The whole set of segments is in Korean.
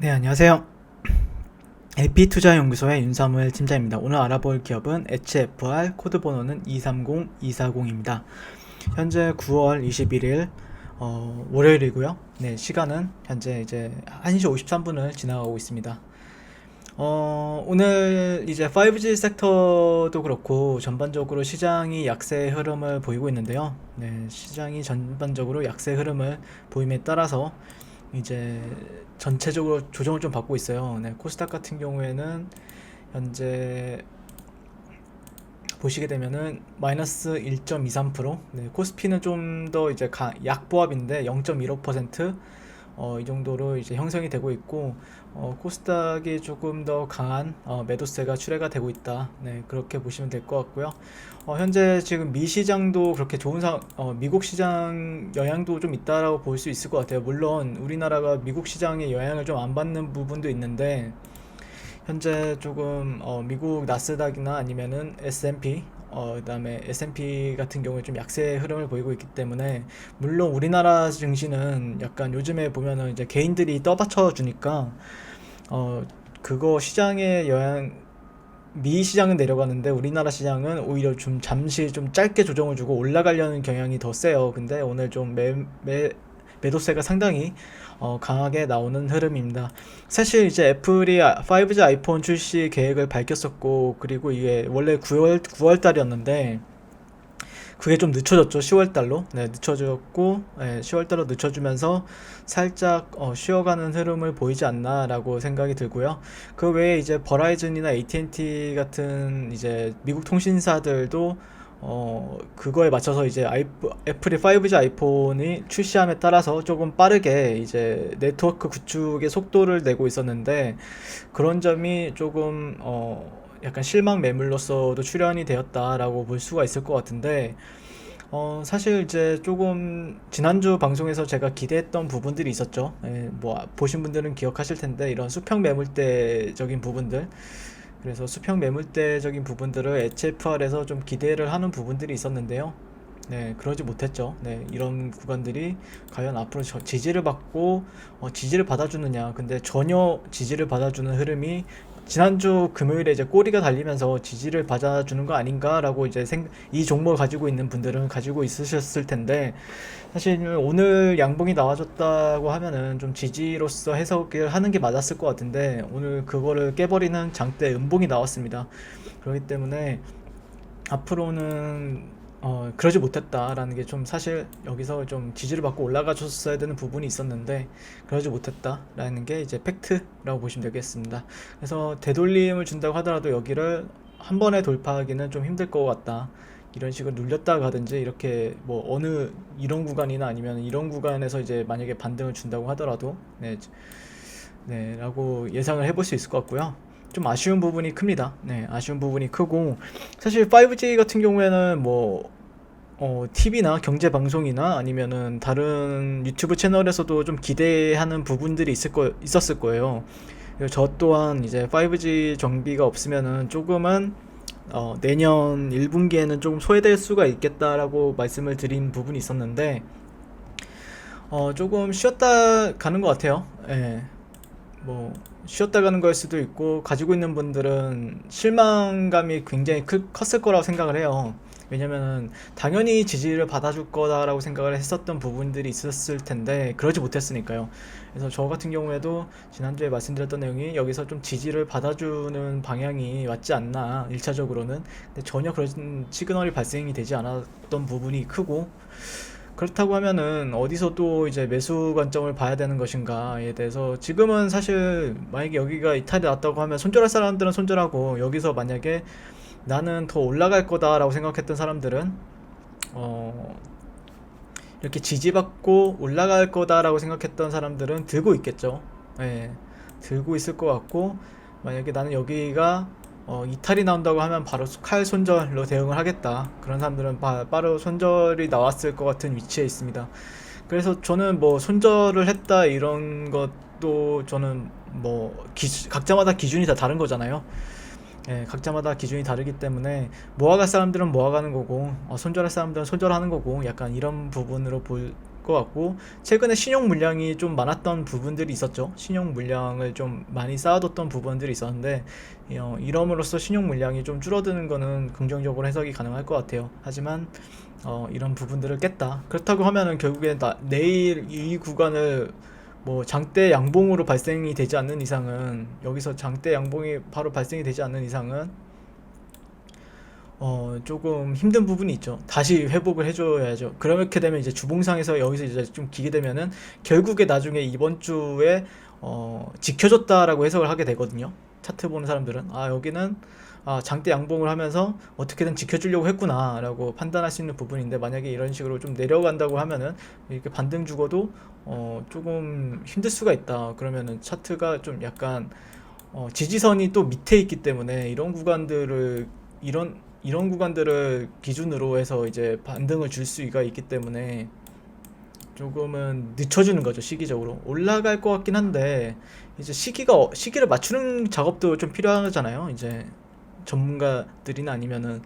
네, 안녕하세요. LP투자연구소의 윤사무엘 팀장입니다. 오늘 알아볼 기업은 HFR, 코드 번호는 230240입니다. 현재 9월 21일 월요일이고요. 네, 시간은 현재 이제 1시 53분을 지나가고 있습니다. 오늘 이제 5G 섹터도 그렇고 전반적으로 시장이 약세 흐름을 보이고 있는데요. 네, 시장이 전반적으로 약세 흐름을 보임에 따라서 이제 전체적으로 조정을 좀 받고 있어요. 네, 코스닥 같은 경우에는 현재 보시게 되면은 마이너스 1.23%, 네, 코스피는 좀 더 이제 약보합인데 0.15%, 이 정도로 이제 형성이 되고 있고, 코스닥이 조금 더 강한 매도세가 출회가 되고 있다. 네, 그렇게 보시면 될 것 같고요. 현재 지금 미 시장도 그렇게 미국 시장 영향도 좀 있다라고 볼 수 있을 것 같아요. 물론 우리나라가 미국 시장의 영향을 좀 안 받는 부분도 있는데, 현재 조금 미국 나스닥이나 아니면은 S&P, 그다음에 S&P 같은 경우에 좀 약세 흐름을 보이고 있기 때문에, 물론 우리나라 증시는 약간 요즘에 보면은 이제 개인들이 떠받쳐 주니까 어 그거 시장의 영향, 미 시장은 내려가는데 우리나라 시장은 오히려 좀 잠시 좀 짧게 조정을 주고 올라가려는 경향이 더 세요. 근데 오늘 좀 매도세가 상당히 강하게 나오는 흐름입니다. 사실 이제 애플이 5G 아이폰 출시 계획을 밝혔었고, 그리고 이게 원래 9월 달이었는데 그게 좀 늦춰졌죠. 10월 달로. 네, 늦춰졌고, 네, 10월 달로 늦춰주면서 살짝 쉬어가는 흐름을 보이지 않나라고 생각이 들고요. 그 외에 이제 버라이즌이나 AT&T 같은 이제 미국 통신사들도 그거에 맞춰서 이제 애플이 5G 아이폰이 출시함에 따라서 조금 빠르게 이제 네트워크 구축의 속도를 내고 있었는데, 그런 점이 조금 약간 실망 매물로서도 출현이 되었다라고 볼 수가 있을 것 같은데, 사실 이제 조금 지난주 방송에서 제가 기대했던 부분들이 있었죠. 예, 뭐 보신 분들은 기억하실 텐데, 이런 수평 매물대적인 부분들, 그래서 수평 매물대적인 부분들을 HFR에서 좀 기대를 하는 부분들이 있었는데요. 네, 그러지 못했죠. 네, 이런 구간들이 과연 앞으로 지지를 받고 지지를 받아주느냐. 근데 전혀 지지를 받아주는 흐름이 지난주 금요일에 이제 꼬리가 달리면서 지지를 받아주는 거 아닌가라고 이제 이 종목을 가지고 있는 분들은 가지고 있으셨을 텐데, 사실 오늘 양봉이 나와줬다고 하면은 좀 지지로서 해석을 하는 게 맞았을 것 같은데, 오늘 그거를 깨버리는 장대 음봉이 나왔습니다. 그렇기 때문에 앞으로는 그러지 못했다라는 게 좀, 사실 여기서 좀 지지를 받고 올라가 줬어야 되는 부분이 있었는데 그러지 못했다라는 게 이제 팩트라고 보시면 되겠습니다. 그래서 되돌림을 준다고 하더라도 여기를 한 번에 돌파하기는 좀 힘들 것 같다. 이런 식으로 눌렸다 가든지, 이렇게 뭐 어느 이런 구간이나 아니면 이런 구간에서 이제 만약에 반등을 준다고 하더라도, 네, 네, 라고 예상을 해볼 수 있을 것 같고요. 좀 아쉬운 부분이 큽니다. 네, 아쉬운 부분이 크고, 사실 5G 같은 경우에는 뭐 TV나 경제 방송이나 아니면은 다른 유튜브 채널에서도 좀 기대하는 부분들이 있었을 거예요. 그리고 저 또한 이제 5G 정비가 없으면은 조금은 내년 1분기에는 조금 소외될 수가 있겠다라고 말씀을 드린 부분이 있었는데, 조금 쉬었다 가는 것 같아요. 예. 뭐 쉬었다 가는 걸 수도 있고, 가지고 있는 분들은 실망감이 굉장히 컸을 거라고 생각을 해요. 왜냐면은 당연히 지지를 받아줄 거다라고 생각을 했었던 부분들이 있었을 텐데 그러지 못했으니까요. 그래서 저 같은 경우에도 지난주에 말씀드렸던 내용이 여기서 좀 지지를 받아주는 방향이 맞지 않나, 1차적으로는. 근데 전혀 그런 시그널이 발생이 되지 않았던 부분이 크고, 그렇다고 하면은 어디서 또 이제 매수 관점을 봐야 되는 것인가에 대해서, 지금은 사실 만약에 여기가 이탈이 났다고 하면 손절할 사람들은 손절하고, 여기서 만약에 나는 더 올라갈 거다라고 생각했던 사람들은 어 이렇게 지지받고 올라갈 거다라고 생각했던 사람들은 들고 있겠죠. 예, 들고 있을 것 같고, 만약에 나는 여기가 이탈이 나온다고 하면 바로 칼 손절로 대응을 하겠다, 그런 사람들은 바로 손절이 나왔을 것 같은 위치에 있습니다. 그래서 저는 뭐 손절을 했다 이런 것도, 저는 뭐 각자마다 기준이 다 다른 거잖아요. 예, 각자마다 기준이 다르기 때문에 모아갈 사람들은 모아가는 거고, 손절할 사람들은 손절하는 거고, 약간 이런 부분으로 볼 것 같고, 최근에 신용 물량이 좀 많았던 부분들이 있었죠. 신용 물량을 좀 많이 쌓아뒀던 부분들이 있었는데, 이럼으로써 신용 물량이 좀 줄어드는 거는 긍정적으로 해석이 가능할 것 같아요. 하지만 이런 부분들을 깼다. 그렇다고 하면은 결국에 내일 이 구간을 뭐 장대 양봉으로 발생이 되지 않는 이상은, 여기서 장대 양봉이 바로 발생이 되지 않는 이상은 조금 힘든 부분이 있죠. 다시 회복을 해줘야죠. 그렇게 되면 이제 주봉상에서 여기서 이제 좀 기게 되면은 결국에 나중에 이번 주에 지켜줬다라고 해석을 하게 되거든요. 차트 보는 사람들은 여기는 장대 양봉을 하면서 어떻게든 지켜주려고 했구나 라고 판단할 수 있는 부분인데, 만약에 이런 식으로 좀 내려간다고 하면은 이렇게 반등 주고도 조금 힘들 수가 있다. 그러면은 차트가 좀 약간 지지선이 또 밑에 있기 때문에 이런 구간들을 기준으로 해서 이제 반등을 줄 수가 있기 때문에 조금은 늦춰주는 거죠. 시기적으로 올라갈 것 같긴 한데, 이제 시기를 맞추는 작업도 좀 필요하잖아요. 이제 전문가들이나 아니면은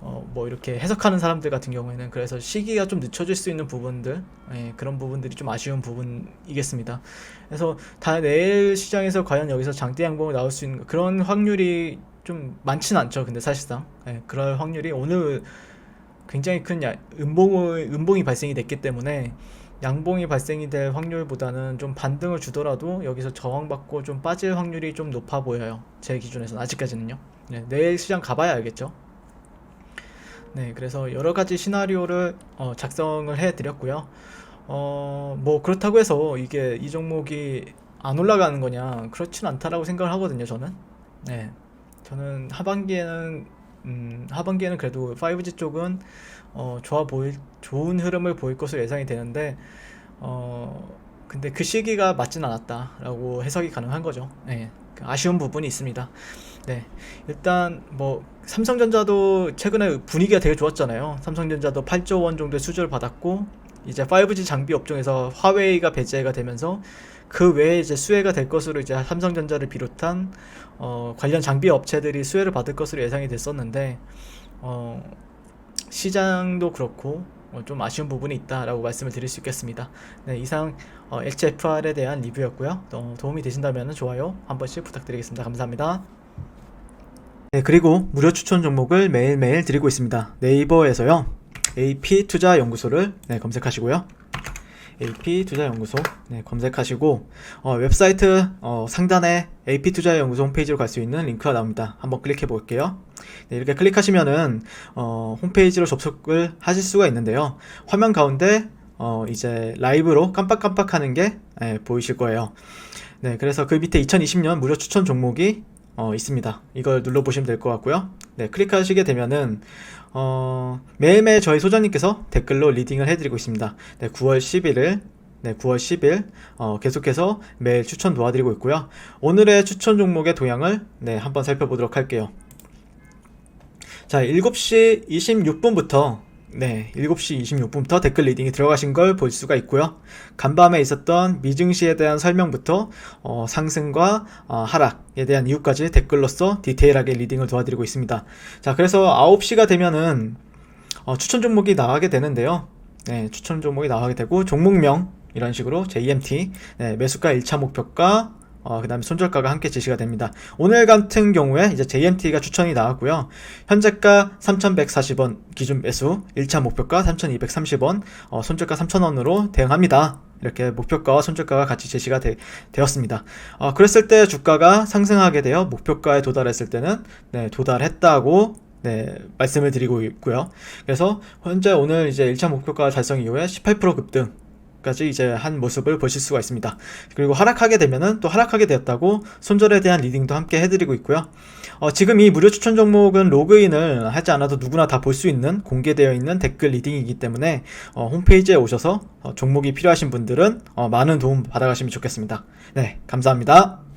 뭐 이렇게 해석하는 사람들 같은 경우에는. 그래서 시기가 좀 늦춰질 수 있는 부분들, 그런 부분들이 좀 아쉬운 부분이겠습니다. 그래서 내일 시장에서 과연 여기서 장대 양봉을 나올 수 있는 그런 확률이 좀 많진 않죠. 근데 사실상 그럴 확률이, 오늘 굉장히 큰 음봉이 발생이 됐기 때문에 양봉이 발생이 될 확률보다는 좀 반등을 주더라도 여기서 저항받고 좀 빠질 확률이 좀 높아 보여요. 제 기준에서는 아직까지는요. 내일 시장 가봐야 알겠죠. 그래서 여러 가지 시나리오를 작성을 해 드렸고요. 뭐 그렇다고 해서 이게 이 종목이 안 올라가는 거냐, 그렇진 않다라고 생각을 하거든요. 저는 하반기에는 그래도 5G 쪽은 좋은 흐름을 보일 것으로 예상이 되는데, 근데 그 시기가 맞진 않았다라고 해석이 가능한 거죠. 아쉬운 부분이 있습니다. 일단 뭐 삼성전자도 최근에 분위기가 되게 좋았잖아요. 삼성전자도 8조 원 정도의 수주를 받았고, 이제 5G 장비 업종에서 화웨이가 배제가 되면서 그 외에 이제 수혜가 될 것으로, 이제 삼성전자를 비롯한 관련 장비 업체들이 수혜를 받을 것으로 예상이 됐었는데, 시장도 그렇고 좀 아쉬운 부분이 있다라고 말씀을 드릴 수 있겠습니다. 이상 HFR에 대한 리뷰였고요. 도움이 되신다면 좋아요 한 번씩 부탁드리겠습니다. 감사합니다. 그리고 무료 추천 종목을 매일매일 드리고 있습니다. 네이버에서요, AP투자연구소를 검색하시고요. AP투자연구소 검색하시고 웹사이트 상단에 AP투자연구소 홈페이지로 갈 수 있는 링크가 나옵니다. 한번 클릭해 볼게요. 이렇게 클릭하시면은 홈페이지로 접속을 하실 수가 있는데요. 화면 가운데 이제 라이브로 깜빡깜빡하는 게 보이실 거예요. 그래서 그 밑에 2020년 무료 추천 종목이 있습니다. 이걸 눌러보시면 될 것 같고요. 클릭하시게 되면은 매일매일 저희 소장님께서 댓글로 리딩을 해드리고 있습니다. 9월 10일 계속해서 매일 추천 도와드리고 있고요. 오늘의 추천 종목의 도형을 한번 살펴보도록 할게요. 자, 7시 26분부터 7시 26분부터 댓글 리딩이 들어가신 걸 볼 수가 있고요. 간밤에 있었던 미증시에 대한 설명부터 상승과 하락에 대한 이유까지 댓글로서 디테일하게 리딩을 도와드리고 있습니다. 자, 그래서 9시가 되면은 추천 종목이 나가게 되는데요. 추천 종목이 나가게 되고, 종목명 이런 식으로 JMT, 매수가 1차 목표가, 그 다음에 손절가가 함께 제시가 됩니다. 오늘 같은 경우에 이제 JMT가 추천이 나왔고요. 현재가 3,140원 기준 매수, 1차 목표가 3,230원, 손절가 3,000원으로 대응합니다. 이렇게 목표가와 손절가가 같이 제시가 되었습니다. 그랬을 때 주가가 상승하게 되어 목표가에 도달했을 때는 도달했다고 말씀을 드리고 있고요. 그래서 현재 오늘 이제 1차 목표가 달성 이후에 18% 급등 까지 이제 한 모습을 보실 수가 있습니다. 그리고 하락하게 되면은 또 하락하게 되었다고 손절에 대한 리딩도 함께 해드리고 있고요. 지금 이 무료 추천 종목은 로그인을 하지 않아도 누구나 다 볼 수 있는 공개되어 있는 댓글 리딩이기 때문에 홈페이지에 오셔서 종목이 필요하신 분들은 많은 도움 받아가시면 좋겠습니다. 감사합니다.